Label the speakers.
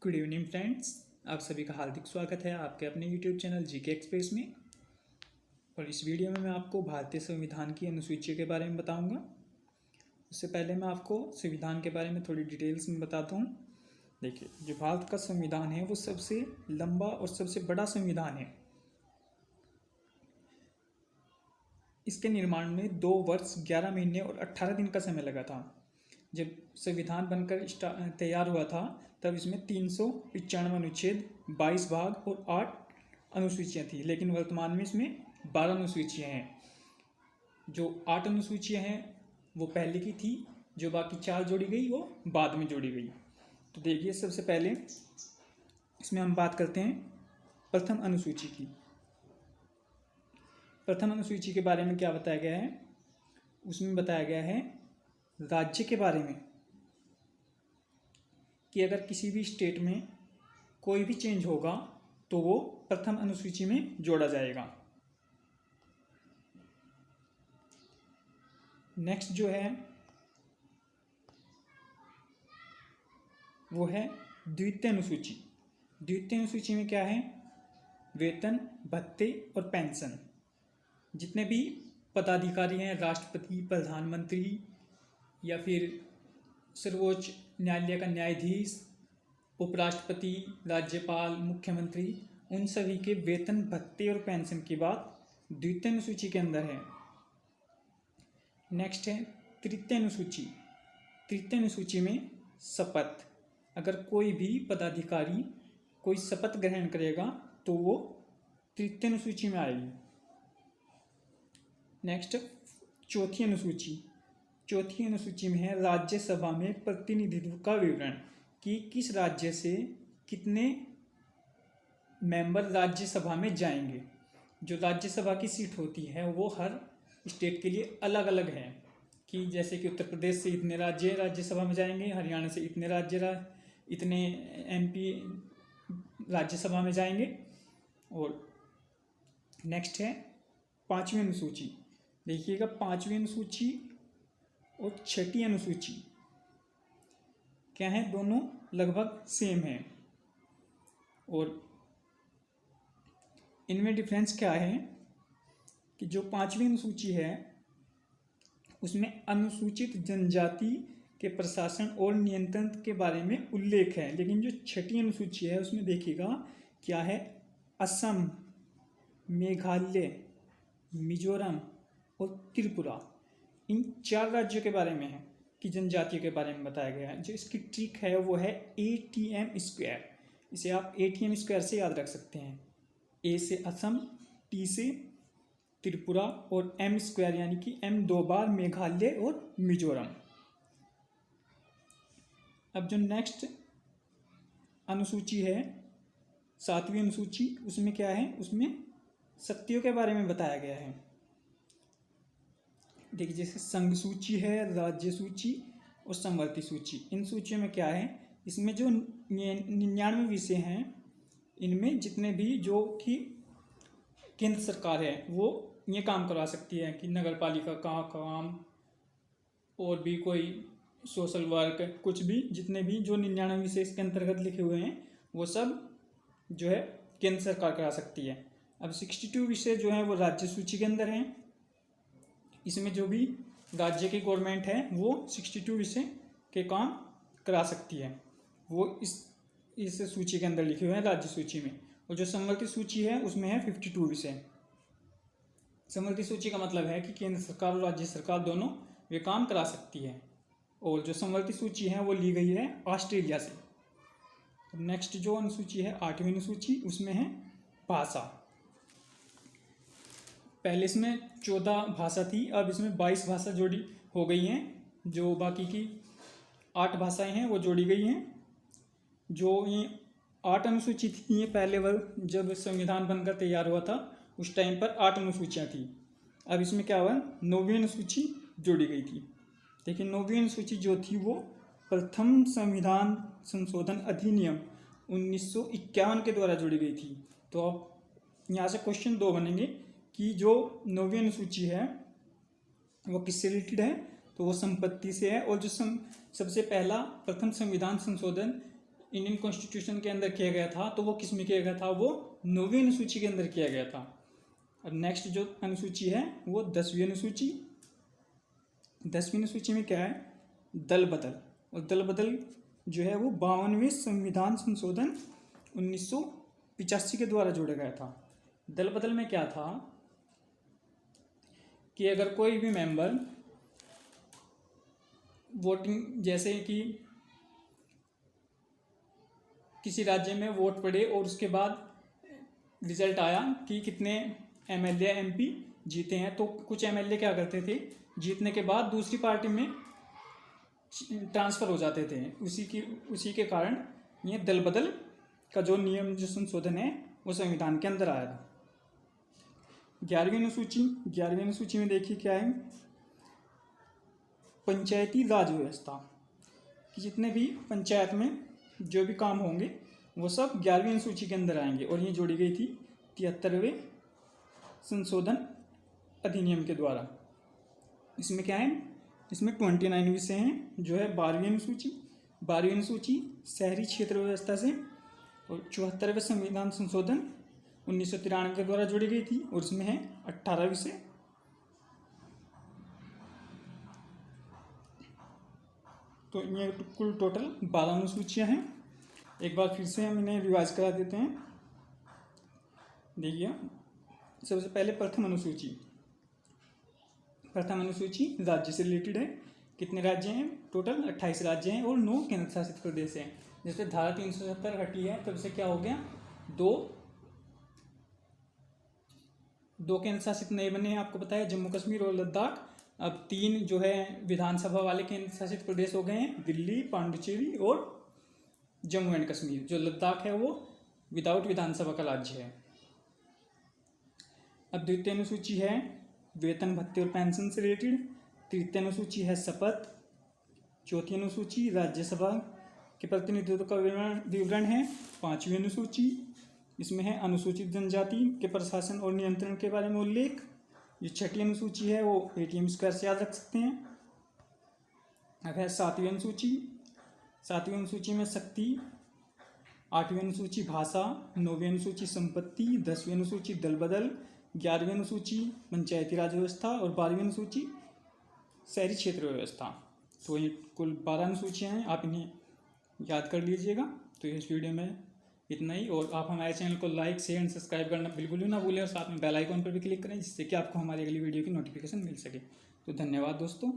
Speaker 1: Good evening friends, आप सभी का हार्दिक स्वागत है आपके अपने यूट्यूब चैनल जीके एक्सप्रेस में। और इस वीडियो में मैं आपको भारतीय संविधान की अनुसूची के बारे में बताऊंगा। उससे पहले मैं आपको संविधान के बारे में थोड़ी डिटेल्स में बताता हूं। देखिए, जो भारत का संविधान है वो सबसे लंबा और सबसे बड़ा संविधान है। इसके निर्माण में 2 वर्ष 11 महीने और 18 दिन का समय लगा था। जब संविधान बनकर तैयार हुआ था तब इसमें 395 अनुच्छेद, 22 भाग और 8 अनुसूचियाँ थी, लेकिन वर्तमान में इसमें 12 अनुसूचियाँ हैं। जो 8 अनुसूचियाँ हैं वो पहले की थी, जो बाकी 4 जोड़ी गई वो बाद में जोड़ी गई। तो देखिए, सबसे पहले इसमें हम बात करते हैं प्रथम अनुसूची की। प्रथम अनुसूची के बारे में क्या बताया गया है? उसमें बताया गया है राज्य के बारे में कि अगर किसी भी स्टेट में कोई भी चेंज होगा तो वो प्रथम अनुसूची में जोड़ा जाएगा। नेक्स्ट जो है वो है द्वितीय अनुसूची। द्वितीय अनुसूची में क्या है? वेतन, भत्ते और पेंशन। जितने भी पदाधिकारी हैं, राष्ट्रपति, प्रधानमंत्री या फिर सर्वोच्च न्यायालय का न्यायाधीश, उपराष्ट्रपति, राज्यपाल, मुख्यमंत्री, उन सभी के वेतन, भत्ते और पेंशन की बात द्वितीय अनुसूची के अंदर है। नेक्स्ट है तृतीय अनुसूची। तृतीय अनुसूची में शपथ, अगर कोई भी पदाधिकारी कोई शपथ ग्रहण करेगा तो वो तृतीय अनुसूची में आएगी। नेक्स्ट चौथी अनुसूची। चौथी अनुसूची में है राज्यसभा में प्रतिनिधित्व का विवरण, कि किस राज्य से कितने मेंबर राज्यसभा में जाएंगे। जो राज्यसभा की सीट होती है वो हर स्टेट के लिए अलग अलग है, कि जैसे कि उत्तर प्रदेश से इतने राज्य राज्यसभा में जाएंगे, हरियाणा से इतने इतने एमपी राज्यसभा में जाएंगे। और नेक्स्ट है पांचवी अनुसूची। देखिएगा, पांचवी अनुसूची और छठी अनुसूची क्या है? दोनों लगभग सेम है। और इनमें डिफरेंस क्या है कि जो पांचवी अनुसूची है उसमें अनुसूचित जनजाति के प्रशासन और नियंत्रण के बारे में उल्लेख है, लेकिन जो छठी अनुसूची है उसमें देखिएगा क्या है? असम, मेघालय, मिजोरम और त्रिपुरा, इन 4 राज्यों के बारे में है कि जनजातियों के बारे में बताया गया है। जो इसकी ट्रिक है वो है ATM स्क्वायर। इसे आप ATM स्क्वायर से याद रख सकते हैं। A से असम, T से त्रिपुरा और M स्क्वायर यानी कि M 2 बार मेघालय और मिजोरम। अब जो नेक्स्ट अनुसूची है, 7वीं अनुसूची, उसमें क्या है? उसमें शक्तियों के बारे में बताया गया है। देखिए, जैसे संघ सूची है, राज्य सूची और समवर्ती सूची। इन सूचियों में क्या है? इसमें जो 99 विषय हैं, इनमें जितने भी जो कि केंद्र सरकार है वो ये काम करवा सकती है, कि नगर पालिका का काम और भी कोई सोशल वर्क, कुछ भी जितने भी जो 99 विषय इसके अंतर्गत लिखे हुए हैं वो सब जो है केंद्र सरकार करा सकती है। अब 62 विषय जो हैं वो राज्य सूची के अंदर हैं। इसमें जो भी राज्य की गवर्नमेंट है वो 62 विषय के काम करा सकती है, वो इस सूची के अंदर लिखे हुए हैं राज्य सूची में। और जो समवर्ती सूची है उसमें है 52 विषय। समवर्ती सूची का मतलब है कि केंद्र सरकार और राज्य सरकार दोनों वे काम करा सकती है। और जो समवर्ती सूची है वो ली गई है ऑस्ट्रेलिया से। नेक्स्ट जो अनुसूची है 8वीं अनुसूची, उसमें है भाषा। पहले इसमें 14 भाषा थी, अब इसमें 22 भाषा जोड़ी हो गई हैं। जो बाकी की 8 भाषाएं हैं वो जोड़ी गई हैं। जो ये 8 अनुसूची थी, ये पहले जब संविधान बनकर तैयार हुआ था उस टाइम पर 8 अनुसूचियाँ थी। अब इसमें क्या हुआ? 9वीं अनुसूची जोड़ी गई थी। देखिए, 9वीं अनुसूची जो थी वो प्रथम संविधान संशोधन अधिनियम 1951 के द्वारा जोड़ी गई थी। तो अब यहाँ से क्वेश्चन 2 बनेंगे कि जो 9वीं अनुसूची है वो किससे रिलेटेड है? तो वो संपत्ति से है। और जो सबसे पहला प्रथम संविधान संशोधन इंडियन कॉन्स्टिट्यूशन के अंदर किया गया था, तो वो किस में किया गया था, वो 9वीं अनुसूची के अंदर किया गया था। और नेक्स्ट जो अनुसूची है वो 10वीं अनुसूची। 10वीं अनुसूची में क्या है, दल बदल। और दल बदल जो है वो 52वें संविधान संशोधन 1985 के द्वारा जोड़ा गया था। दल बदल में क्या था कि अगर कोई भी मेंबर वोटिंग, जैसे कि किसी राज्य में वोट पड़े और उसके बाद रिजल्ट आया कि कितने एमएलए एमपी जीते हैं, तो कुछ एमएलए क्या करते थे, जीतने के बाद दूसरी पार्टी में ट्रांसफ़र हो जाते थे। उसी के कारण ये दल बदल का जो नियम, जो संशोधन है वो संविधान के अंदर आया था। 11वीं अनुसूची में देखिए क्या है, पंचायती राज व्यवस्था, कि जितने भी पंचायत में जो भी काम होंगे वो सब 11वीं अनुसूची के अंदर आएंगे। और ये जोड़ी गई थी 73वें संशोधन अधिनियम के द्वारा। इसमें क्या है, इसमें 29 विषय हैं, जो है 12वीं अनुसूची। 12वीं अनुसूची शहरी क्षेत्र व्यवस्था से, और 74वें संविधान संशोधन 1993 के द्वारा जोड़ी गई थी, और इसमें है 18 विषय। तो ये कुल टोटल 12 अनुसूचियाँ हैं। एक बार फिर से हम इन्हें रिवाइज करा देते हैं। देखिए, सबसे पहले प्रथम अनुसूची राज्य से रिलेटेड है। कितने राज्य हैं, टोटल 28 राज्य हैं और 9 केंद्र शासित प्रदेश हैं। जैसे धारा 370 हटी है, तब से क्या हो गया, दो केंद्र शासित नए बने हैं, आपको पता है, जम्मू कश्मीर और लद्दाख। अब 3 जो है विधानसभा वाले केंद्र शासित प्रदेश हो गए हैं, दिल्ली, पांडिचेरी और जम्मू एंड कश्मीर। जो लद्दाख है वो विदाउट विधानसभा का राज्य है। अब द्वितीय अनुसूची है वेतन भत्ते और पेंशन से रिलेटेड। तृतीय अनुसूची है शपथ। चौथी अनुसूची राज्यसभा के प्रतिनिधित्व का विवरण है। 5वीं अनुसूची, इसमें है अनुसूचित जनजाति के प्रशासन और नियंत्रण के बारे में उल्लेख। जो 6ठी अनुसूची है वो ATM स्क्वायर से याद रख सकते हैं। अब है 7वीं अनुसूची। 7वीं अनुसूची में शक्ति। 8वीं अनुसूची भाषा। 9वीं अनुसूची संपत्ति। 10वीं अनुसूची दल बदल। 11वीं अनुसूची पंचायती राज व्यवस्था और 12वीं अनुसूची शहरी क्षेत्र व्यवस्था। तो ये कुल 12 अनुसूचियाँ हैं, आप इन्हें याद कर लीजिएगा। तो इस वीडियो में इतना ही, और आप हमारे चैनल को लाइक, शेयर एंड सब्सक्राइब करना बिल्कुल भी ना भूलें, और साथ में बेल आइकॉन पर भी क्लिक करें, जिससे कि आपको हमारी अगली वीडियो की नोटिफिकेशन मिल सके। तो धन्यवाद दोस्तों।